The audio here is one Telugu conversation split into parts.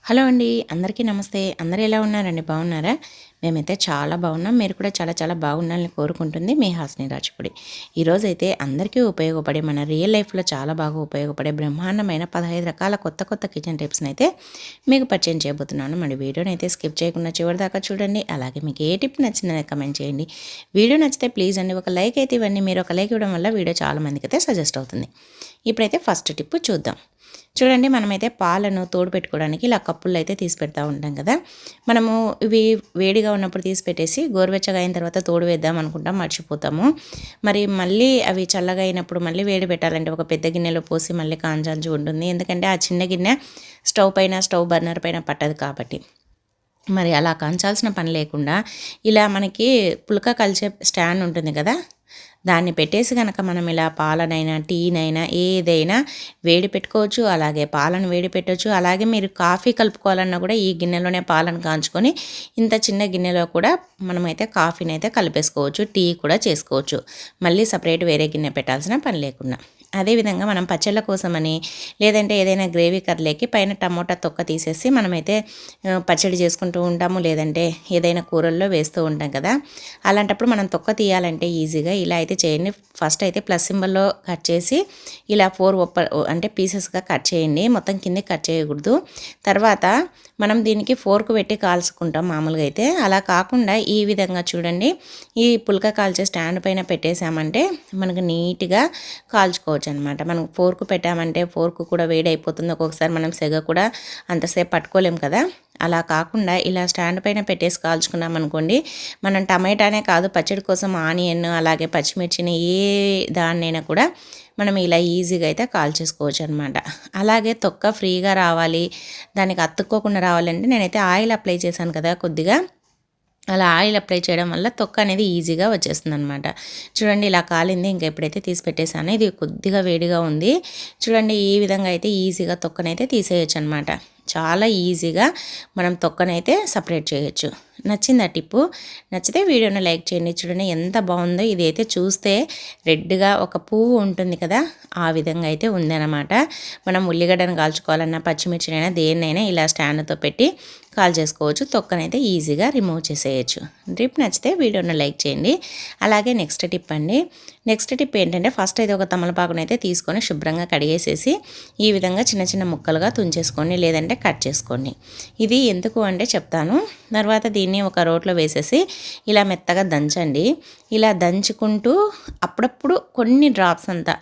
హలో అండి, అందరికీ నమస్తే. అందరూ ఎలా ఉన్నారండి? బాగున్నారా? మేమైతే చాలా బాగున్నాం. మీరు కూడా చాలా చాలా బాగుండాలని కోరుకుంటుంది మీ హాస్ని రాజుపూడి. ఈరోజైతే అందరికీ ఉపయోగపడే, మన రియల్ లైఫ్లో చాలా బాగా ఉపయోగపడే బ్రహ్మాండమైన 15 రకాల కొత్త కొత్త కిచెన్ టిప్స్ని అయితే మీకు పరిచయం చేయబోతున్నాను. మన వీడియోని అయితే స్కిప్ చేయకుండా చివరి దాకా చూడండి. అలాగే మీకు ఏ టిప్ నచ్చిందని కమెంట్ చేయండి. వీడియో నచ్చితే ప్లీజ్ అండి ఒక లైక్ అయితే ఇవ్వండి. మీరు ఒక లైక్ ఇవ్వడం వల్ల వీడియో చాలా మందికి అయితే సజెస్ట్ అవుతుంది. ఇప్పుడైతే ఫస్ట్ టిప్ చూద్దాం. చూడండి, మనమైతే పాలను తోడు పెట్టుకోవడానికి ఇలా కప్పుల్లో అయితే తీసి పెడతా ఉంటాం కదా. మనము ఇవి వేడిగా ఉన్నప్పుడు తీసి పెట్టేసి గోరువెచ్చగా అయిన తర్వాత తోడు వేద్దాం అనుకుంటాం, మర్చిపోతాము. మరి మళ్ళీ అవి చల్లగా అయినప్పుడు మళ్ళీ వేడి పెట్టాలంటే ఒక పెద్ద గిన్నెలో పోసి మళ్ళీ కాంచాల్సి ఉంటుంది. ఎందుకంటే ఆ చిన్న గిన్నె స్టవ్ బర్నర్ పైన పట్టదు కాబట్టి. మరి అలా కాంచాల్సిన పని లేకుండా ఇలా మనకి పుల్క కలిసే స్టాండ్ ఉంటుంది కదా, దాన్ని పెట్టేసి కనుక మనం ఇలా పాలనైనా టీనైనా ఏదైనా వేడి పెట్టుకోవచ్చు. అలాగే పాలను వేడి పెట్టవచ్చు. అలాగే మీరు కాఫీ కలుపుకోవాలన్నా కూడా ఈ గిన్నెలోనే పాలను కాంచుకొని ఇంత చిన్న గిన్నెలో కూడా మనమైతే కాఫీని అయితే కలిపేసుకోవచ్చు. టీ కూడా చేసుకోవచ్చు, మళ్ళీ సపరేట్ వేరే గిన్నె పెట్టాల్సిన పని లేకుండా. అదేవిధంగా మనం పచ్చళ్ళ కోసమని లేదంటే ఏదైనా గ్రేవీ కర్రీలోకి పైన టమోటా తొక్క తీసేసి మనమైతే పచ్చడి చేసుకుంటూ ఉంటాము, లేదంటే ఏదైనా కూరల్లో వేస్తూ ఉంటాం కదా. అలాంటప్పుడు మనం తొక్క తీయాలంటే ఈజీగా ఇలా అయితే చేయండి. ఫస్ట్ అయితే ప్లస్ సింబల్లో కట్ చేసి ఇలా 4 అంటే పీసెస్గా కట్ చేయండి, మొత్తం కిందకి కట్ చేయకూడదు. తర్వాత మనం దీనికి ఫోర్క్ పెట్టి కాల్చుకుంటాం మామూలుగా అయితే. అలా కాకుండా ఈ విధంగా చూడండి, ఈ పుల్క కాల్చే స్టాండ్ పైన పెట్టేసామంటే మనకు నీట్గా కాల్చుకోవచ్చు అనమాట. మనం ఫోర్క్ పెట్టామంటే ఫోర్క్ కూడా వేడైపోతుంది. ఒక్కొక్కసారి మనం సెగ కూడా అంతసేపు పట్టుకోలేం కదా. అలా కాకుండా ఇలా స్టాండ్ పైన పెట్టేసి కాల్చుకున్నాం అనుకోండి, మనం టమాటానే కాదు పచ్చడి కోసం ఆనియన్ అలాగే పచ్చిమిర్చిని ఏ దాన్నైనా కూడా మనం ఇలా ఈజీగా అయితే కాల్చేసుకోవచ్చు అనమాట. అలాగే తొక్క ఫ్రీగా రావాలి, దానికి అతుక్కోకుండా రావాలంటే నేనైతే ఆయిల్ అప్లై చేశాను కదా కొద్దిగా, అలా ఆయిల్ అప్లై చేయడం వల్ల తొక్క అనేది ఈజీగా వచ్చేస్తుంది అనమాట. చూడండి, ఇలా కాలింది. ఇంకా ఎప్పుడైతే తీసి పెట్టేసానో ఇది కొద్దిగా వేడిగా ఉంది. చూడండి, ఈ విధంగా అయితే ఈజీగా తొక్కనైతే తీసేయచ్చు అనమాట. చాలా ఈజీగా మనం తొక్కనైతే సపరేట్ చేయొచ్చు. నచ్చింది ఆ టిప్పు? నచ్చితే వీడియోని లైక్ చేయండి. చూడండి ఎంత బాగుందో. ఇది అయితే చూస్తే రెడ్గా ఒక పువ్వు ఉంటుంది కదా, ఆ విధంగా అయితే ఉందన్నమాట. మనం ఉల్లిగడ్డను కాల్చుకోవాలన్నా పచ్చిమిర్చినైనా దేన్నైనా ఇలా స్టాండ్తో పెట్టి కాల్ చేసుకోవచ్చు. తొక్కనైతే ఈజీగా రిమూవ్ చేసేయచ్చు. టిప్ నచ్చితే వీడియోని లైక్ చేయండి. అలాగే నెక్స్ట్ టిప్ అండి. నెక్స్ట్ టిప్ ఏంటంటే, ఫస్ట్ అయితే ఒక తమలపాకును అయితే తీసుకొని శుభ్రంగా కడిగేసేసి ఈ విధంగా చిన్న చిన్న ముక్కలుగా తుంచేసుకోండి, లేదంటే కట్ చేసుకోండి. ఇది ఎందుకు అంటే చెప్తాను. తర్వాత దీన్ని ఒక రోట్లో వేసేసి ఇలా మెత్తగా దంచండి. ఇలా దంచుకుంటూ అప్పుడప్పుడు కొన్ని డ్రాప్స్ అంతా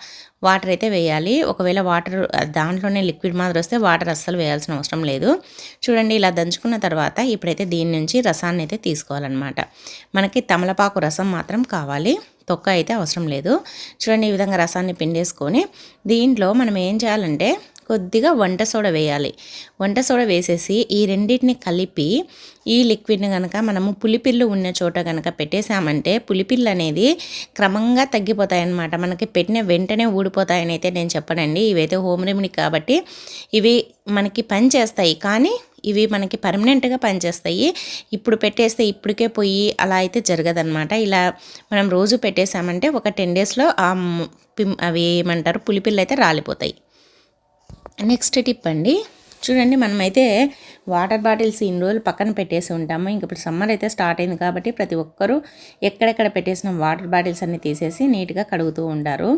వాటర్ అయితే వేయాలి. ఒకవేళ వాటర్ దాంట్లోనే లిక్విడ్ మాదిరి వస్తే వాటర్ అస్సలు వేయాల్సిన అవసరం లేదు. చూడండి, ఇలా దంచుకున్న తర్వాత ఇప్పుడైతే దీని నుంచి రసాన్ని అయితే తీసుకోవాలన్నమాట. మనకి తమలపాకు రసం మాత్రం కావాలి, తొక్క అయితే అవసరం లేదు. చూడండి, ఈ విధంగా రసాన్ని పిండేసుకొని దీంట్లో మనం ఏం చేయాలంటే కొద్దిగా వంట సోడా వేయాలి. వంట సోడా వేసేసి ఈ రెండింటిని కలిపి ఈ లిక్విడ్ని కనుక మనము పులిపిల్లు ఉన్న చోట కనుక పెట్టేసామంటే పులిపిల్లు అనేది క్రమంగా తగ్గిపోతాయన్నమాట. మనకి పెట్టిన వెంటనే ఊడిపోతాయని అయితే నేను చెప్పనండి. ఇవైతే హోమ్ రెమెడీ కాబట్టి ఇవి మనకి పని చేస్తాయి, కానీ ఇవి మనకి పర్మనెంట్గా పనిచేస్తాయి. ఇప్పుడు పెట్టేస్తే ఇప్పటికే పోయి అలా అయితే జరగదన్నమాట. ఇలా మనం రోజు పెట్టేసామంటే ఒక 10 డేస్లో అవి ఏమంటారు పులిపిల్లు అయితే రాలిపోతాయి. నెక్స్ట్ టిప్ అండి. చూడండి, మనమైతే వాటర్ బాటిల్స్ ఇన్ని రోజులు పక్కన పెట్టేసి ఉంటాము. ఇంక ఇప్పుడు సమ్మర్ అయితే స్టార్ట్ అయింది కాబట్టి ప్రతి ఒక్కరూ ఎక్కడెక్కడ పెట్టేసిన వాటర్ బాటిల్స్ అన్ని తీసేసి నీట్గా కడుగుతూ ఉంటారు.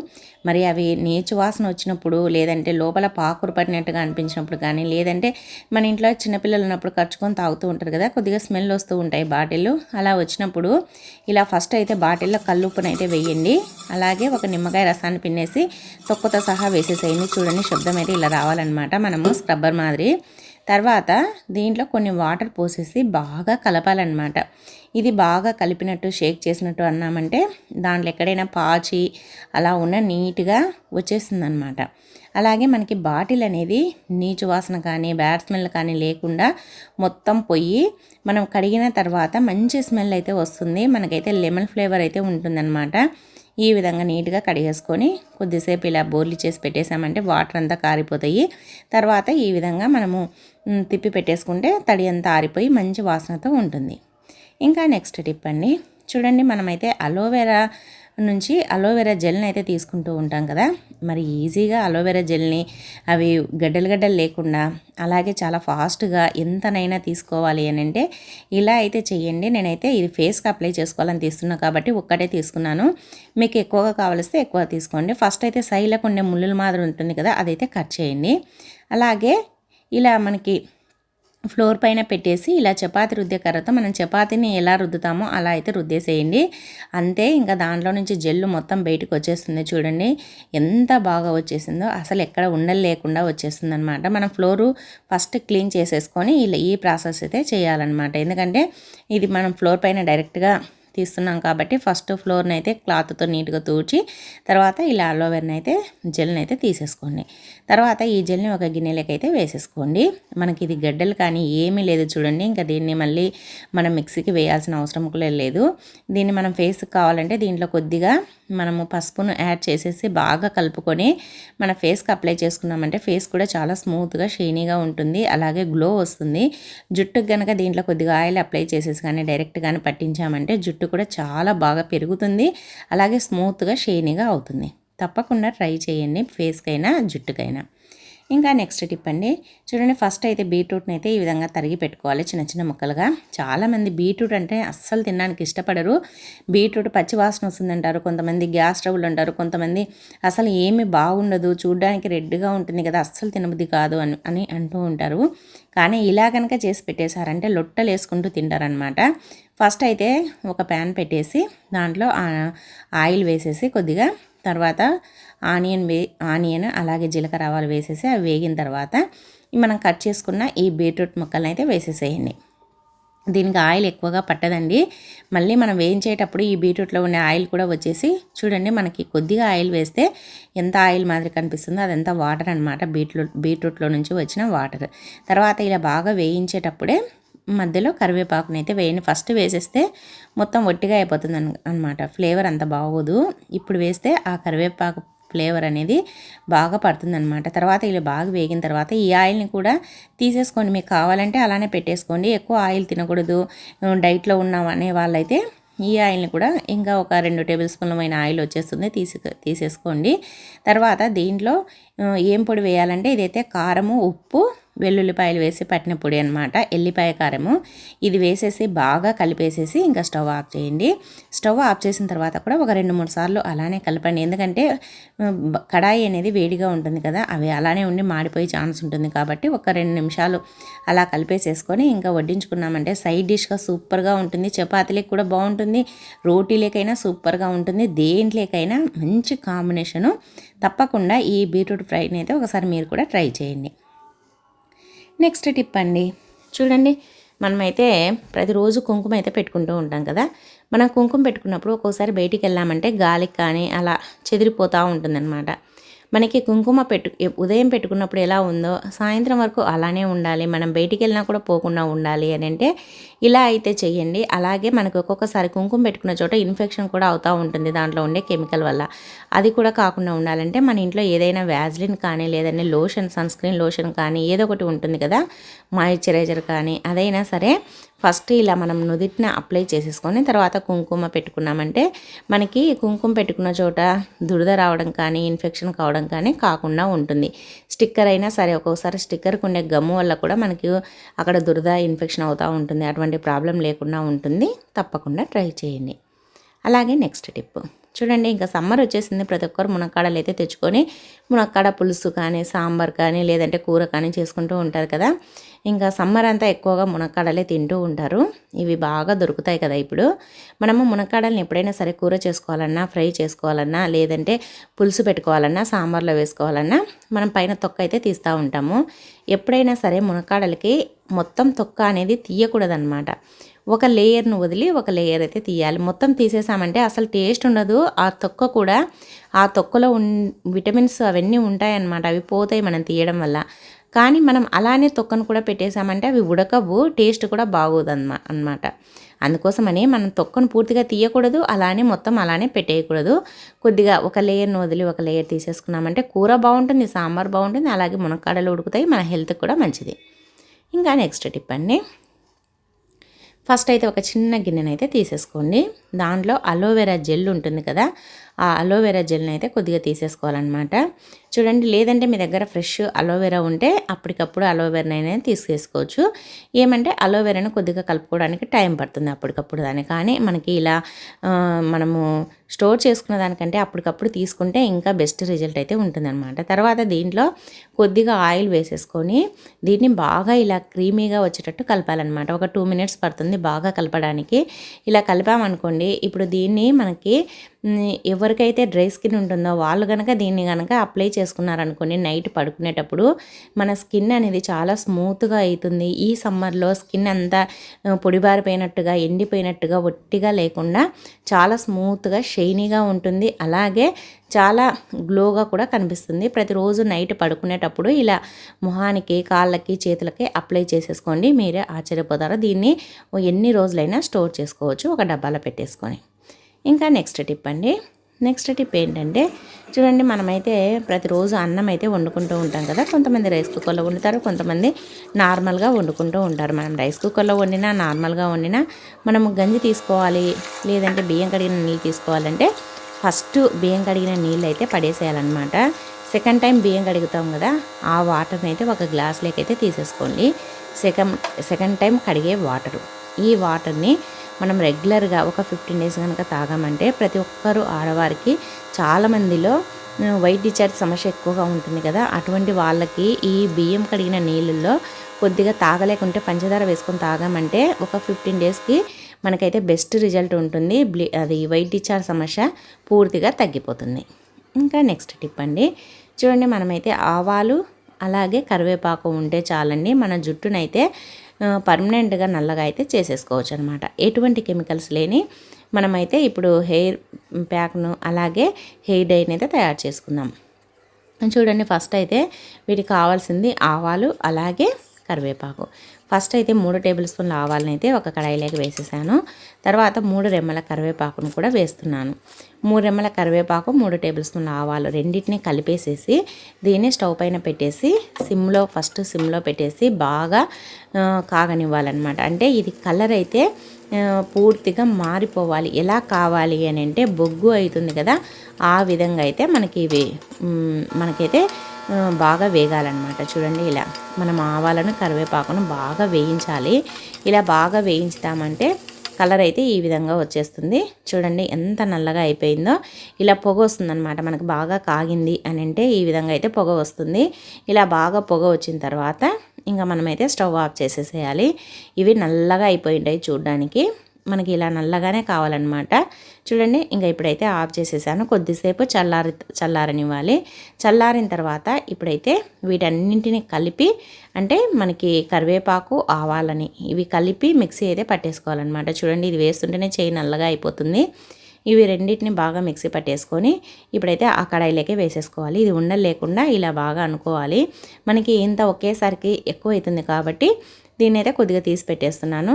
మరి అవి నీచు వాసన వచ్చినప్పుడు, లేదంటే లోపల పాకురు పడినట్టుగా అనిపించినప్పుడు, కానీ లేదంటే మన ఇంట్లో చిన్నపిల్లలు ఉన్నప్పుడు ఖర్చుకొని తాగుతూ ఉంటారు కదా, కొద్దిగా స్మెల్ వస్తూ ఉంటాయి బాటిల్. అలా వచ్చినప్పుడు ఇలా ఫస్ట్ అయితే బాటిల్లో కల్లుప్పును అయితే వేయండి. అలాగే ఒక నిమ్మకాయ రసాన్ని పిండేసి తొక్కతో సహా వేసేసేయండి. చూడండి, శబ్దం అయితే ఇలా రావాలన్నమాట, మనము స్క్రబ్బర్ మాదిరి. తర్వాత దీంట్లో కొన్ని వాటర్ పోసేసి బాగా కలపాలన్నమాట. ఇది బాగా కలిపినట్టు షేక్ చేసినట్టు అన్నామంటే దాంట్లో ఎక్కడైనా పాచి అలా ఉన్న నీట్గా వచ్చేస్తుంది అనమాట. అలాగే మనకి బాటిల్ అనేది నీచు వాసన కానీ బ్యాడ్ స్మెల్ కానీ లేకుండా మొత్తం పోయి మనం కడిగిన తర్వాత మంచి స్మెల్ అయితే వస్తుంది. మనకైతే లెమన్ ఫ్లేవర్ అయితే ఉంటుందన్నమాట. ఈ విధంగా నీట్గా కడిగేసుకొని కొద్దిసేపు ఇలా బోర్లు చేసి పెట్టేసామంటే వాటర్ అంతా కారిపోతాయి. తర్వాత ఈ విధంగా మనము తిప్పి పెట్టేసుకుంటే తడి అంతా ఆరిపోయి మంచి వాసనతో ఉంటుంది. ఇంకా నెక్స్ట్ టిప్ అండి. చూడండి, మనమైతే అలోవెరా నుంచి అలోవెరా జెల్ని అయితే తీసుకుంటూ ఉంటాం కదా, మరి ఈజీగా అలోవెరా జెల్ని అవి గడ్డలు లేకుండా అలాగే చాలా ఫాస్ట్గా ఎంతనైనా తీసుకోవాలి అని అంటే ఇలా అయితే చెయ్యండి. నేనైతే ఇది ఫేస్కి అప్లై చేసుకోవాలని తీస్తున్నా కాబట్టి ఒక్కటే తీసుకున్నాను. మీకు ఎక్కువగా కావలిస్తే ఎక్కువ తీసుకోండి. ఫస్ట్ అయితే సైడ్లకు ఉండే ముళ్ళుల మాదిరి ఉంటుంది కదా, అదైతే కట్ చేయండి. అలాగే ఇలా మనకి ఫ్లోర్ పైన పెట్టేసి ఇలా చపాతీ రుద్దే కర్రతో మనం చపాతీని ఎలా రుద్దుతామో అలా అయితే రుద్దేసేయండి. అంతే, ఇంకా దాంట్లో నుంచి జెల్లు మొత్తం బయటకు వచ్చేస్తుంది. చూడండి ఎంత బాగా వచ్చేసిందో, అసలు ఎక్కడ ఉండలు లేకుండా వచ్చేస్తుంది అనమాట. మనం ఫ్లోరు ఫస్ట్ క్లీన్ చేసేసుకొని ఇలా ఈ ప్రాసెస్ అయితే చేయాలన్నమాట. ఎందుకంటే ఇది మనం ఫ్లోర్ పైన డైరెక్ట్గా తీస్తున్నాం కాబట్టి ఫస్ట్ ఫ్లోర్ని అయితే క్లాత్తో నీట్గా తూడ్చి తర్వాత ఇలా అలోవెరాని అయితే జెల్ని అయితే తీసేసుకోండి. తర్వాత ఈ జెల్ని ఒక గిన్నెలోకి అయితే వేసేసుకోండి. మనకి ఇది గడ్డలు కానీ ఏమీ లేదు చూడండి. ఇంకా దీన్ని మళ్ళీ మనం మిక్సీకి వేయాల్సిన అవసరం కూడా లేదు. దీన్ని మనం ఫేస్కి కావాలంటే దీంట్లో కొద్దిగా మనము పసుపును యాడ్ చేసేసి బాగా కలుపుకొని మన ఫేస్కి అప్లై చేసుకున్నామంటే ఫేస్ కూడా చాలా స్మూత్గా షైనీగా ఉంటుంది, అలాగే గ్లో వస్తుంది. జుట్టుకు కనుక దీంట్లో కొద్దిగా ఆయిల్ అప్లై చేసేసి కానీ డైరెక్ట్ కానీ పట్టించామంటే జుట్టు కూడా చాలా బాగా పెరుగుతుంది, అలాగే స్మూత్గా షైనీగా అవుతుంది. తప్పకుండా ట్రై చేయండి ఫేస్కైనా జుట్టుకైనా. ఇంకా నెక్స్ట్ టిప్ అండి, చూడండి ఫస్ట్ అయితే బీట్రూట్ని అయితే ఈ విధంగా తరిగి పెట్టుకోవాలి చిన్న చిన్న ముక్కలుగా. చాలామంది బీట్రూట్ అంటే అస్సలు తినడానికి ఇష్టపడరు. బీట్రూట్ పచ్చి వాసన వస్తుందంటారు, కొంతమంది గ్యాస్ ట్రబుల్ అంటారు, కొంతమంది అసలు ఏమీ బాగుండదు, చూడ్డానికి రెడ్గా ఉంటుంది కదా, అస్సలు తినబుద్ధి కాదు అని అంటూ ఉంటారు. కానీ ఇలా కనుక చేసి పెట్టేశారంటే లొట్టలు వేసుకుంటూ తింటారనమాట. ఫస్ట్ అయితే ఒక ప్యాన్ పెట్టేసి దాంట్లో ఆయిల్ వేసేసి కొద్దిగా, తర్వాత ఆనియన్ అలాగే జీలకర్ర ఆవాలు వేసేసి అవి వేగిన తర్వాత మనం కట్ చేసుకున్న ఈ బీట్రూట్ ముక్కలను అయితే వేసేసేయండి. దీనికి ఆయిల్ ఎక్కువగా పట్టదండి. మళ్ళీ మనం వేయించేటప్పుడు ఈ బీట్రూట్లో ఉండే ఆయిల్ కూడా వచ్చేసి చూడండి, మనకి కొద్దిగా ఆయిల్ వేస్తే ఎంత ఆయిల్ మాదిరి కనిపిస్తుందో అదంతా వాటర్ అనమాట, బీట్రూట్లో నుంచి వచ్చిన వాటర్. తర్వాత ఇలా బాగా వేయించేటప్పుడే మధ్యలో కరివేపాకుని అయితే వేయండి. ఫస్ట్ వేసేస్తే మొత్తం ఒట్టిగా అయిపోతుంది అనమాట, ఫ్లేవర్ అంత బాగోదు. ఇప్పుడు వేస్తే ఆ కరివేపాకు ఫ్లేవర్ అనేది బాగా పడుతుందన్నమాట. తర్వాత ఇలా బాగా వేగిన తర్వాత ఈ ఆయిల్ని కూడా తీసేసుకోండి. మీకు కావాలంటే అలానే పెట్టేసుకోండి. ఎక్కువ ఆయిల్ తినకూడదు డైట్లో ఉన్నాం అనే వాళ్ళైతే ఈ ఆయిల్ని కూడా ఇంకా ఒక 2 టేబుల్ స్పూన్లమైన ఆయిల్ వచ్చేస్తుంది, తీసేసుకోండి. తర్వాత దీంట్లో ఏం పొడి వేయాలంటే ఇదైతే కారము, ఉప్పు, వెల్లుల్లిపాయలు వేసి పట్టిన పొడి అనమాట, ఎల్లిపాయ కారము. ఇది వేసేసి బాగా కలిపేసేసి ఇంకా స్టవ్ ఆఫ్ చేయండి. స్టవ్ ఆఫ్ చేసిన తర్వాత కూడా ఒక 2-3 సార్లు అలానే కలపండి. ఎందుకంటే కడాయి అనేది వేడిగా ఉంటుంది కదా, అవి అలానే ఉండి మాడిపోయే ఛాన్స్ ఉంటుంది కాబట్టి ఒక 2 నిమిషాలు అలా కలిపేసేసుకొని ఇంకా వడ్డించుకున్నామంటే సైడ్ డిష్గా సూపర్గా ఉంటుంది. చపాతీలకు కూడా బాగుంటుంది, రోటీలకైనా సూపర్గా ఉంటుంది, దేంట్లోకైనా మంచి కాంబినేషను. తప్పకుండా ఈ బీట్రూట్ ఫ్రైని అయితే ఒకసారి మీరు కూడా ట్రై చేయండి. నెక్స్ట్ టిప్ అండి, చూడండి మనమైతే ప్రతిరోజు కుంకుమ అయితే పెట్టుకుంటూ ఉంటాం కదా. మనం కుంకుమ పెట్టుకున్నప్పుడు ఒక్కోసారి బయటికి వెళ్ళామంటే గాలికి కానీ అలా చెదిరిపోతూ ఉంటుందన్నమాట. మనకి కుంకుమ ఉదయం పెట్టుకున్నప్పుడు ఎలా ఉందో సాయంత్రం వరకు అలానే ఉండాలి, మనం బయటికి వెళ్ళినా కూడా పోకుండా ఉండాలి అని అంటే ఇలా అయితే చెయ్యండి. అలాగే మనకు ఒక్కొక్కసారి కుంకుమ పెట్టుకున్న చోట ఇన్ఫెక్షన్ కూడా అవుతూ ఉంటుంది దాంట్లో ఉండే కెమికల్ వల్ల. అది కూడా కాకుండా ఉండాలంటే మన ఇంట్లో ఏదైనా వ్యాజ్లిన్ కానీ లేదంటే లోషన్, సన్స్క్రీన్ లోషన్ కానీ ఏదో ఒకటి ఉంటుంది కదా, మాయిశ్చరైజర్ కానీ అదైనా సరే ఫస్ట్ ఇలా మనం నుదిటిన అప్లై చేసేసుకొని తర్వాత కుంకుమ పెట్టుకున్నామంటే మనకి కుంకుమ పెట్టుకున్న చోట దురద రావడం కానీ ఇన్ఫెక్షన్ కావడం కానీ కాకుండా ఉంటుంది. స్టిక్కర్ అయినా సరే ఒక్కొక్కసారి స్టిక్కర్కి ఉండే గమ్ము వల్ల కూడా మనకి అక్కడ దురద ఇన్ఫెక్షన్ అవుతూ ఉంటుంది, అటువంటి ప్రాబ్లం లేకుండా ఉంటుంది. తప్పకుండా ట్రై చేయండి. అలాగే నెక్స్ట్ టిప్ చూడండి, ఇంకా సమ్మర్ వచ్చేసింది, ప్రతి ఒక్కరు మునక్కాడలు అయితే తెచ్చుకొని మునక్కాడ పులుసు కానీ సాంబార్ కానీ లేదంటే కూర కానీ చేసుకుంటూ ఉంటారు కదా. ఇంకా సమ్మర్ అంతా ఎక్కువగా మునక్కాడలే తింటూ ఉంటారు, ఇవి బాగా దొరుకుతాయి కదా. ఇప్పుడు మనము మునక్కాడల్ని ఎప్పుడైనా సరే కూర చేసుకోవాలన్నా, ఫ్రై చేసుకోవాలన్నా, లేదంటే పులుసు పెట్టుకోవాలన్నా, సాంబార్లో వేసుకోవాలన్నా మనం పైన తొక్క అయితే తీస్తూ ఉంటాము. ఎప్పుడైనా సరే మునక్కాడలకి మొత్తం తొక్క అనేది తీయకూడదన్నమాట. ఒక లేయర్ను వదిలి ఒక లేయర్ అయితే తీయాలి. మొత్తం తీసేసామంటే అసలు టేస్ట్ ఉండదు. ఆ తొక్క కూడా ఆ తొక్కలో విటమిన్స్ అవన్నీ ఉంటాయన్నమాట, అవి పోతాయి మనం తీయడం వల్ల. కానీ మనం అలానే తొక్కను కూడా పెట్టేసామంటే అవి ఉడకవు, టేస్ట్ కూడా బాగోదు అన్నమాట. అందుకోసమని మనం తొక్కను పూర్తిగా తీయకూడదు, అలానే మొత్తం అలానే పెట్టేయకూడదు. కొద్దిగా ఒక లేయర్ను వదిలి ఒక లేయర్ తీసేసుకున్నామంటే కూర బాగుంటుంది, సాంబార్ బాగుంటుంది, అలాగే మునక్కాడలు ఉడుకుతాయి, మన హెల్త్కి కూడా మంచిది. ఇంకా నెక్స్ట్ టిప్ అండి, ఫస్ట్ అయితే ఒక చిన్న గిన్నెనైతే తీసేసుకోండి. దాంట్లో అలోవెరా జెల్ ఉంటుంది కదా, ఆ అలోవెరా జెల్ని అయితే కొద్దిగా తీసేసుకోవాలన్నమాట. చూడండి, లేదంటే మీ దగ్గర ఫ్రెష్ అలోవెరా ఉంటే అప్పటికప్పుడు అలోవెరానైనా తీసేసుకోవచ్చు. ఏమంటే అలోవెరాను కొద్దిగా కలుపుకోవడానికి టైం పడుతుంది అప్పటికప్పుడు దాన్ని. కానీ మనకి ఇలా మనము స్టోర్ చేసుకున్న దానికంటే అప్పటికప్పుడు తీసుకుంటే ఇంకా బెస్ట్ రిజల్ట్ అయితే ఉంటుందన్నమాట. తర్వాత దీంట్లో కొద్దిగా ఆయిల్ వేసేసుకొని దీన్ని బాగా ఇలా క్రీమీగా వచ్చేటట్టు కలపాలన్నమాట. ఒక 2 మినిట్స్ పడుతుంది బాగా కలపడానికి. ఇలా కలిపామనుకోండి, ఇప్పుడు దీన్ని మనకి ఎవరికైతే డ్రై స్కిన్ ఉంటుందో వాళ్ళు కనుక దీన్ని కనుక అప్లై చేసుకున్నారనుకోండి, నైట్ పడుకునేటప్పుడు మన స్కిన్ అనేది చాలా స్మూత్గా అవుతుంది. ఈ సమ్మర్లో స్కిన్ అంతా పొడిబారిపోయినట్టుగా, ఎండిపోయినట్టుగా, ఒట్టిగా లేకుండా చాలా స్మూత్గా షైనీగా ఉంటుంది. అలాగే చాలా గ్లోగా కూడా కనిపిస్తుంది. ప్రతిరోజు నైట్ పడుకునేటప్పుడు ఇలా మొహానికి, కాళ్ళకి, చేతులకి అప్లై చేసేసుకోండి. మీరే ఆశ్చర్యపోతారు. దీన్ని ఎన్ని రోజులైనా స్టోర్ చేసుకోవచ్చు ఒక డబ్బాలో పెట్టేసుకొని. ఇంకా నెక్స్ట్ టిప్ అండి. నెక్స్ట్ టిప్ ఏంటంటే, చూడండి, మనమైతే ప్రతిరోజు అన్నం అయితే వండుకుంటూ ఉంటాం కదా. కొంతమంది రైస్ కుక్కర్లో వండుతారు, కొంతమంది నార్మల్గా వండుకుంటూ ఉంటారు. మనం రైస్ కుక్కర్లో వండినా, నార్మల్గా వండినా మనము గంజి తీసుకోవాలి, లేదంటే బియ్యం కడిగిన నీళ్ళు తీసుకోవాలంటే ఫస్ట్ బియ్యం కడిగిన నీళ్ళు అయితే పడేసేయాలన్నమాట. సెకండ్ టైం బియ్యం కడుగుతాం కదా, ఆ వాటర్ని అయితే ఒక గ్లాస్లోకి అయితే తీసేసుకోండి. సెకండ్ టైం కడిగే వాటరు, ఈ వాటర్ని మనం రెగ్యులర్గా ఒక 15 డేస్ కనుక తాగామంటే ప్రతి ఒక్కరు ఆడవారికి చాలామందిలో వైట్ డిశ్చార్జ్ సమస్య ఎక్కువగా ఉంటుంది కదా, అటువంటి వాళ్ళకి ఈ బియ్యం కడిగిన నీళ్ళల్లో కొద్దిగా తాగలేకుంటే పంచదార వేసుకొని తాగామంటే ఒక 15 డేస్కి మనకైతే బెస్ట్ రిజల్ట్ ఉంటుంది. అది వైట్ డిశ్చార్జ్ సమస్య పూర్తిగా తగ్గిపోతుంది. ఇంకా నెక్స్ట్ టిప్ అండి. చూడండి, మనమైతే ఆవాలు అలాగే కరివేపాకు ఉంటే చాలండి, మన జుట్టునైతే పర్మనెంట్గా నల్లగా అయితే చేసేసుకోవచ్చు అనమాట. ఎటువంటి కెమికల్స్ లేని మనమైతే ఇప్పుడు హెయిర్ ప్యాక్ను అలాగే హెయిర్ డైని అయితే తయారు చేసుకుందాం. చూడండి, ఫస్ట్ అయితే వీటికి కావాల్సింది ఆవాలు అలాగే కరివేపాకు. ఫస్ట్ అయితే 3 టేబుల్ స్పూన్ల ఆవాలని అయితే ఒక కడాయిలోకి వేసేసాను. తర్వాత 3 రెమ్మల కరివేపాకును కూడా వేస్తున్నాను. 3 రెమ్మల కరివేపాకు, 3 టేబుల్ స్పూన్ల ఆవాలు రెండింటిని కలిపేసేసి దీన్ని స్టవ్ పైన పెట్టేసి ఫస్ట్ సిమ్లో పెట్టేసి బాగా కాగనివ్వాలన్నమాట. అంటే ఇది కలర్ అయితే పూర్తిగా మారిపోవాలి. ఎలా కావాలి అని అంటే బొగ్గు అవుతుంది కదా, ఆ విధంగా అయితే మనకైతే బాగా వేగాలన్నమాట. చూడండి, ఇలా మనం ఆవాలను కరివేపాకును బాగా వేయించాలి. ఇలా బాగా వేయించుతామంటే కలర్ అయితే ఈ విధంగా వచ్చేస్తుంది. చూడండి ఎంత నల్లగా అయిపోయిందో. ఇలా పొగ వస్తుందన్నమాట. మనకు బాగా కాగింది అని అంటే ఈ విధంగా అయితే పొగ వస్తుంది. ఇలా బాగా పొగ వచ్చిన తర్వాత ఇంకా మనమైతే స్టవ్ ఆఫ్ చేసేసేయాలి. ఇవి నల్లగా అయిపోయింటాయి చూడడానికి. మనకి ఇలా నల్లగానే కావాలన్నమాట. చూడండి, ఇంకా ఇప్పుడైతే ఆఫ్ చేసేసాను. కొద్దిసేపు చల్లారనివ్వాలి. చల్లారిన తర్వాత ఇప్పుడైతే వీటన్నింటిని కలిపి, అంటే మనకి కరివేపాకు, ఆవాలని ఇవి కలిపి మిక్సీ అయితే పట్టేసుకోవాలన్నమాట. చూడండి, ఇది వేస్తుంటేనే చేయి నల్లగా అయిపోతుంది. ఇవి రెండింటిని బాగా మిక్సీ పట్టేసుకొని ఇప్పుడైతే ఆ కడాయిలోకి వేసేసుకోవాలి. ఇది ఉండలు లేకుండా ఇలా బాగా అనుకోవాలి. మనకి ఇంత ఒకేసారికి ఎక్కువ అవుతుంది కాబట్టి దీన్ని అయితే కొద్దిగా తీసి పెట్టేస్తున్నాను.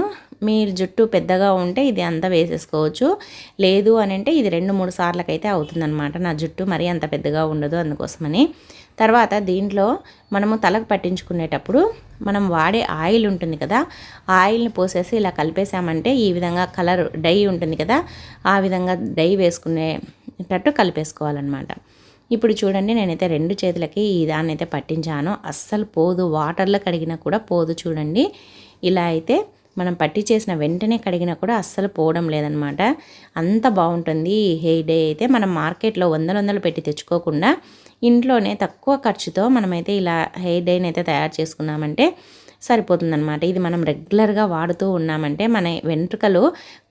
మీరు జుట్టు పెద్దగా ఉంటే ఇది అంతా వేసేసుకోవచ్చు. లేదు అని అంటే ఇది 2-3 సార్లకైతే అవుతుందన్నమాట. నా జుట్టు మరీ అంత పెద్దగా ఉండదు, అందుకోసమని. తర్వాత దీంట్లో మనము తలకు పట్టించుకునేటప్పుడు మనం వాడే ఆయిల్ ఉంటుంది కదా, ఆ ఆయిల్ని పోసేసి ఇలా కలిపేసామంటే ఈ విధంగా కలర్ డై ఉంటుంది కదా, ఆ విధంగా డై వేసుకునేటట్టు కలిపేసుకోవాలన్నమాట. ఇప్పుడు చూడండి, నేనైతే 2 చేతులకి ఈ దాన్ని అయితే పట్టించాను. అస్సలు పోదు, వాటర్లో కడిగినా కూడా పోదు. చూడండి, ఇలా అయితే మనం పట్టి చేసిన వెంటనే కడిగినా కూడా అస్సలు పోవడం లేదనమాట. అంత బాగుంటుంది ఈ హెయిర్ డే అయితే. మనం మార్కెట్లో వందలు పెట్టి తెచ్చుకోకుండా ఇంట్లోనే తక్కువ ఖర్చుతో మనమైతే ఇలా హెయిర్ డేని అయితే తయారు చేసుకున్నామంటే సరిపోతుందన్నమాట. ఇది మనం రెగ్యులర్గా వాడుతూ ఉన్నామంటే మన వెంట్రుకలు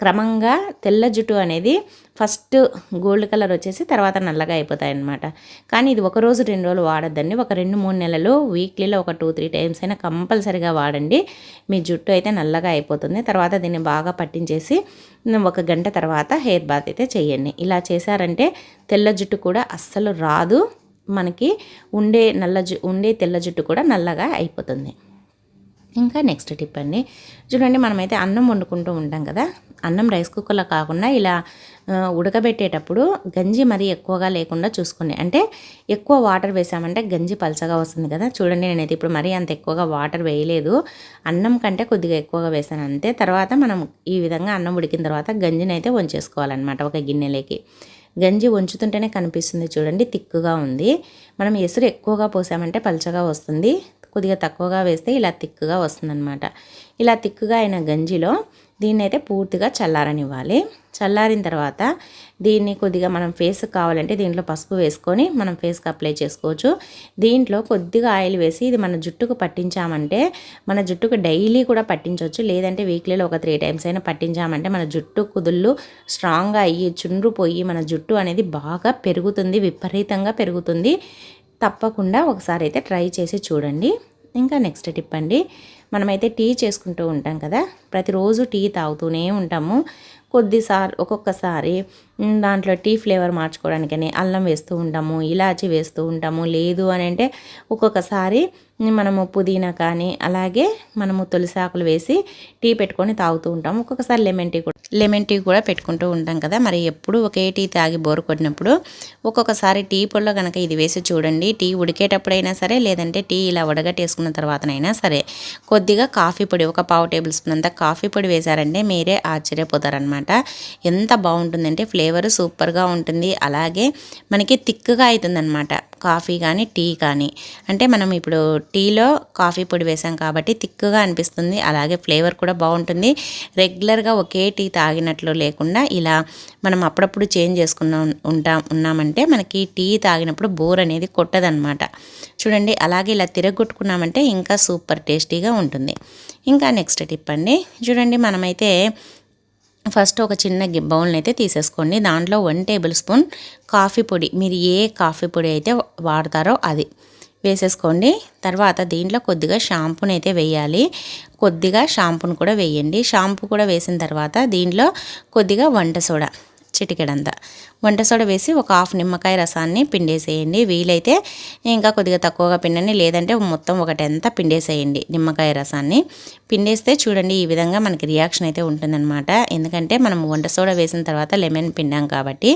క్రమంగా తెల్ల జుట్టు అనేది ఫస్ట్ గోల్డ్ కలర్ వచ్చేసి తర్వాత నల్లగా అయిపోతాయి అన్నమాట. కానీ ఇది 1 రోజు 2 రోజులు వాడద్దండి. ఒక 2-3 నెలలు వీక్లీలో ఒక 2-3 టైమ్స్ అయినా కంపల్సరీగా వాడండి. మీ జుట్టు అయితే నల్లగా అయిపోతుంది. తర్వాత దీన్ని బాగా పట్టించేసి 1 గంట తర్వాత హెయిర్ బాత్ అయితే చేయండి. ఇలా చేశారంటే తెల్ల జుట్టు కూడా అస్సలు రాదు. మనకి ఉండే తెల్ల జుట్టు కూడా నల్లగా అయిపోతుంది. ఇంకా నెక్స్ట్ టిప్ అండి. చూడండి, మనమైతే అన్నం వండుకుంటూ ఉంటాం కదా, అన్నం రైస్ కుక్కర్లో కాకుండా ఇలా ఉడకబెట్టేటప్పుడు గంజి మరీ ఎక్కువగా లేకుండా చూసుకోండి. అంటే ఎక్కువ వాటర్ వేసామంటే గంజి పలచగా వస్తుంది కదా. చూడండి నేనైతే ఇప్పుడు మరీ అంత ఎక్కువగా వాటర్ వేయలేదు, అన్నం కంటే కొద్దిగా ఎక్కువగా వేసాను అంతే. తర్వాత మనం ఈ విధంగా అన్నం ఉడికిన తర్వాత గంజిని అయితే వంచేసుకోవాలన్నమాట ఒక గిన్నెలోకి. గంజి వంచుతుంటేనే కనిపిస్తుంది చూడండి, తిక్కుగా ఉంది. మనం ఎసురు ఎక్కువగా పోసామంటే పలచగా వస్తుంది, కొద్దిగా తక్కువగా వేస్తే ఇలా తిక్కుగా వస్తుందన్నమాట. ఇలా తిక్కుగా అయిన గంజిలో దీన్ని అయితే పూర్తిగా చల్లారనివ్వాలి. చల్లారిన తర్వాత దీన్ని కొద్దిగా మనం ఫేస్కి కావాలంటే దీంట్లో పసుపు వేసుకొని మనం ఫేస్కి అప్లై చేసుకోవచ్చు. దీంట్లో కొద్దిగా ఆయిల్ వేసి ఇది మన జుట్టుకు పట్టించామంటే మన జుట్టుకు డైలీ కూడా పట్టించవచ్చు, లేదంటే వీక్లీలో ఒక 3 టైమ్స్ అయినా పట్టించామంటే మన జుట్టు కుదుళ్ళు స్ట్రాంగ్గా అయ్యి చుండ్రు పోయి మన జుట్టు అనేది బాగా పెరుగుతుంది, విపరీతంగా పెరుగుతుంది. తప్పకుండా ఒకసారి అయితే ట్రై చేసి చూడండి. ఇంకా నెక్స్ట్ టిప్ అండి, మనమైతే టీ చేసుకుంటూ ఉంటాం కదా, ప్రతిరోజు టీ తాగుతూనే ఉంటాము. ఒక్కొక్కసారి దాంట్లో టీ ఫ్లేవర్ మార్చుకోవడానికని అల్లం వేస్తూ ఉంటాము, ఇలాచి వేస్తూ ఉంటాము. లేదు అని అంటే ఒక్కొక్కసారి మనము పుదీనా కానీ అలాగే మనము తులసాకులు వేసి టీ పెట్టుకొని తాగుతూ ఉంటాము. ఒక్కొక్కసారి లెమన్ టీ కూడా పెట్టుకుంటూ ఉంటాం కదా. మరి ఎప్పుడు ఒకే టీ తాగి బోరు కొట్టినప్పుడు ఒక్కొక్కసారి టీ పొడిలో కనుక ఇది వేసి చూడండి. టీ ఉడికేటప్పుడైనా సరే, లేదంటే టీ ఇలా వడగట్టేసుకున్న తర్వాతనైనా సరే కొద్దిగా కాఫీ పొడి, ఒక 1/2 టేబుల్ స్పూన్ అంతా కాఫీ పొడి వేశారంటే మీరే ఆశ్చర్యపోతారనమాట. ఎంత బాగుంటుందంటే ఫ్లేవర్ సూపర్గా ఉంటుంది, అలాగే మనకి థిక్గా అవుతుందన్నమాట కాఫీ కానీ టీ కానీ. అంటే మనం ఇప్పుడు టీలో కాఫీ పొడి వేసాం కాబట్టి థిక్గా అనిపిస్తుంది, అలాగే ఫ్లేవర్ కూడా బాగుంటుంది. రెగ్యులర్గా ఒకే టీ తాగినట్లు లేకుండా ఇలా మనం అప్పుడప్పుడు చేంజ్ ఉన్నామంటే మనకి టీ తాగినప్పుడు బోర్ అనేది కొట్టదనమాట. చూడండి, అలాగే ఇలా తిరగొట్టుకున్నామంటే ఇంకా సూపర్ టేస్టీగా ఉంటుంది. ఇంకా నెక్స్ట్ టిప్ అండి, చూడండి మనమైతే ఫస్ట్ ఒక చిన్న బౌల్ని అయితే తీసేసుకోండి. దాంట్లో 1 టేబుల్ స్పూన్ కాఫీ పొడి, మీరు ఏ కాఫీ పొడి అయితే వాడతారో అది వేసేసుకోండి. తర్వాత దీంట్లో కొద్దిగా షాంపూని అయితే వేయాలి, కొద్దిగా షాంపూని కూడా వేయండి. షాంపూ కూడా వేసిన తర్వాత దీంట్లో కొద్దిగా వంట సోడా, చిటికెడంతా వంట సోడా వేసి ఒక 1/2 నిమ్మకాయ రసాన్ని పిండేసేయండి. వీలైతే ఇంకా కొద్దిగా తక్కువగా పిండండి, లేదంటే మొత్తం ఒకటంతా పిండేసేయండి నిమ్మకాయ రసాన్ని. పిండేస్తే చూడండి ఈ విధంగా మనకి రియాక్షన్ అయితే ఉంటుందన్నమాట. ఎందుకంటే మనం వంట సోడా వేసిన తర్వాత లెమన్ పిండాం కాబట్టి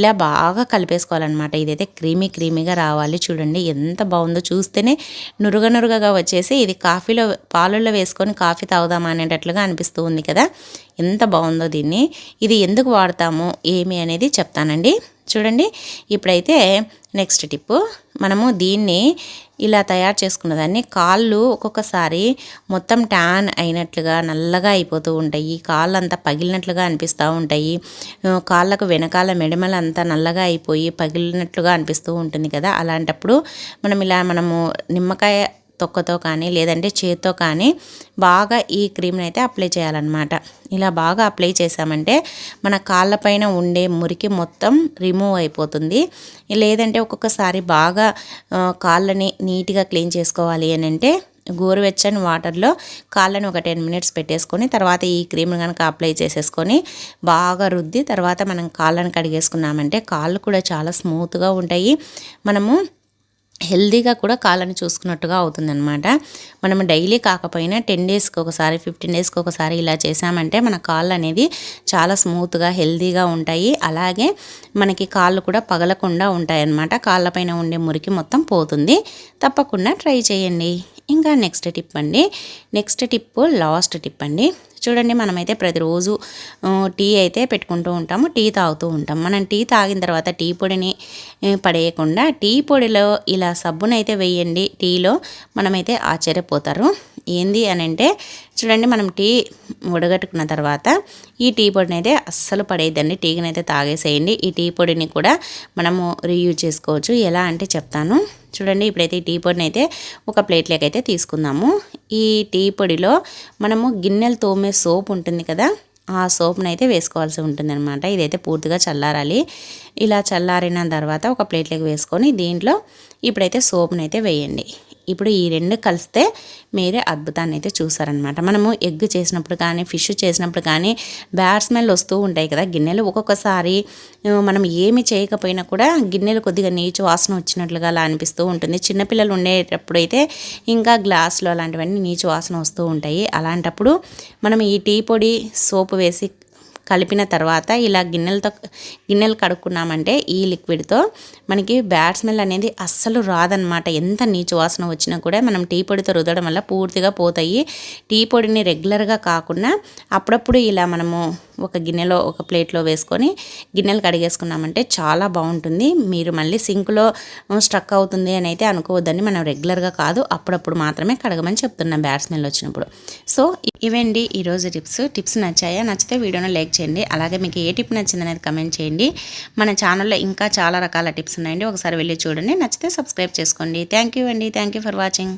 ఇలా బాగా కలిపేసుకోవాలన్నమాట. ఇదైతే క్రీమీగా రావాలి. చూడండి ఎంత బాగుందో, చూస్తేనే నురుగగా వచ్చేసి ఇది పాలల్లో వేసుకొని కాఫీ తాగుదామా అనేటట్లుగా అనిపిస్తూ ఉంది కదా. ఎంత బాగుందో దీన్ని. ఇది ఎందుకు వాడతాము ఏమి అనేది చెప్తానండి. చూడండి, ఇప్పుడైతే నెక్స్ట్ టిప్పు, మనము దీన్ని ఇలా తయారు చేసుకున్న దాన్ని కాళ్ళు ఒక్కొక్కసారి మొత్తం ట్యాన్ అయినట్లుగా నల్లగా అయిపోతూ ఉంటాయి, కాళ్ళంతా పగిలినట్లుగా అనిపిస్తూ ఉంటాయి, కాళ్ళకు వెనకాల మెడమలంతా నల్లగా అయిపోయి పగిలినట్లుగా అనిపిస్తూ ఉంటుంది కదా. అలాంటప్పుడు మనము నిమ్మకాయ తొక్కతో కానీ లేదంటే చేత్తో కానీ బాగా ఈ క్రీమ్ని అయితే అప్లై చేయాలన్నమాట. ఇలా బాగా అప్లై చేసామంటే మన కాళ్ళపైన ఉండే మురికి మొత్తం రిమూవ్ అయిపోతుంది. లేదంటే ఒక్కొక్కసారి బాగా కాళ్ళని నీట్గా క్లీన్ చేసుకోవాలి అని అంటే గోరువెచ్చని వాటర్లో కాళ్ళని ఒక 10 మినిట్స్ పెట్టేసుకొని తర్వాత ఈ క్రీమ్ కనుక అప్లై చేసేసుకొని బాగా రుద్ది తర్వాత మనం కాళ్ళని కడిగేసుకున్నామంటే కాళ్ళు కూడా చాలా స్మూత్గా ఉంటాయి, మనము హెల్దీగా కూడా కాళ్ళని చూసుకున్నట్టుగా అవుతుందన్నమాట. మనం డైలీ కాకపోయినా 10 డేస్కి ఒకసారి 15 డేస్కి ఒకసారి ఇలా చేసామంటే మన కాళ్ళు అనేది చాలా స్మూత్గా హెల్దీగా ఉంటాయి, అలాగే మనకి కాళ్ళు కూడా పగలకుండా ఉంటాయి అన్నమాట. కాళ్ళపైన ఉండే మురికి మొత్తం పోతుంది. తప్పకుండా ట్రై చేయండి. ఇంకా నెక్స్ట్ టిప్ అండి, లాస్ట్ టిప్ అండి. చూడండి, మనమైతే ప్రతిరోజు టీ అయితే పెట్టుకుంటూ ఉంటాము, టీ తాగుతూ ఉంటాం. మనం టీ తాగిన తర్వాత టీ పొడిని పడేయకుండా టీ పొడిలో ఇలా సబ్బునైతే వేయండి టీలో, మనమైతే ఆశ్చర్యపోతారు. ఏంది అని అంటే చూడండి, మనం టీ ఉడగట్టుకున్న తర్వాత ఈ టీ పొడిని అయితే అస్సలు పడేయద్దండి, టీని అయితే తాగేసేయండి. ఈ టీ పొడిని కూడా మనము రీయూజ్ చేసుకోవచ్చు. ఎలా అంటే చెప్తాను చూడండి. ఇప్పుడైతే ఈ టీ పొడిని అయితే ఒక ప్లేట్లోకి అయితే తీసుకుందాము. ఈ టీ పొడిలో మనము గిన్నెలు తోమే సోప్ ఉంటుంది కదా, ఆ సోప్ని అయితే వేసుకోవాల్సి ఉంటుంది అనమాట. ఇదైతే పూర్తిగా చల్లారాలి. ఇలా చల్లారిన తర్వాత ఒక ప్లేట్లోకి వేసుకొని దీంట్లో ఇప్పుడైతే సోప్ని అయితే వేయండి. ఇప్పుడు ఈ 2 కలిస్తే మీరే అద్భుతాన్ని అయితే చూసారనమాట. మనము ఎగ్ చేసినప్పుడు కానీ ఫిష్ చేసినప్పుడు కానీ బ్యాడ్ స్మెల్ వస్తూ ఉంటాయి కదా గిన్నెలు. ఒక్కొక్కసారి మనం ఏమి చేయకపోయినా కూడా గిన్నెలు కొద్దిగా నీచు వాసన వచ్చినట్లుగా అలా అనిపిస్తూ ఉంటుంది. చిన్నపిల్లలు ఉండేటప్పుడు అయితే ఇంకా గ్లాసులు అలాంటివన్నీ నీచు వాసన వస్తూ ఉంటాయి. అలాంటప్పుడు మనం ఈ టీ పొడి సోపు వేసి కలిపిన తర్వాత ఇలా గిన్నెలు కడుక్కున్నామంటే ఈ లిక్విడ్తో మనకి బ్యాడ్ స్మెల్ అనేది అస్సలు రాదనమాట. ఎంత నీచు వాసన వచ్చినా కూడా మనం టీ పొడితో రుద్దడం వల్ల పూర్తిగా పోతాయి. టీ పొడిని రెగ్యులర్గా కాకుండా అప్పుడప్పుడు ఇలా మనము ఒక గిన్నెలో ఒక ప్లేట్లో వేసుకొని గిన్నెలు కడిగేసుకున్నామంటే చాలా బాగుంటుంది. మీరు మళ్ళీ సింక్లో స్ట్రక్ అవుతుంది అని అయితే అనుకోవద్దండి. మనం రెగ్యులర్గా కాదు, అప్పుడప్పుడు మాత్రమే కడగమని చెప్తున్నాం బ్యాడ్ స్మెల్ వచ్చినప్పుడు. సో ఇవండి ఈరోజు టిప్స్ నచ్చాయా? నచ్చితే వీడియోను లైక్ చేయండి. అలాగే మీకు ఏ టిప్ నచ్చిందనేది కమెంట్ చేయండి. మన ఛానల్లో ఇంకా చాలా రకాల టిప్స్ ఉన్నాయండి, ఒకసారి వెళ్ళి చూడండి. నచ్చితే సబ్స్క్రైబ్ చేసుకోండి. థ్యాంక్ యూ అండి. Thank you for watching.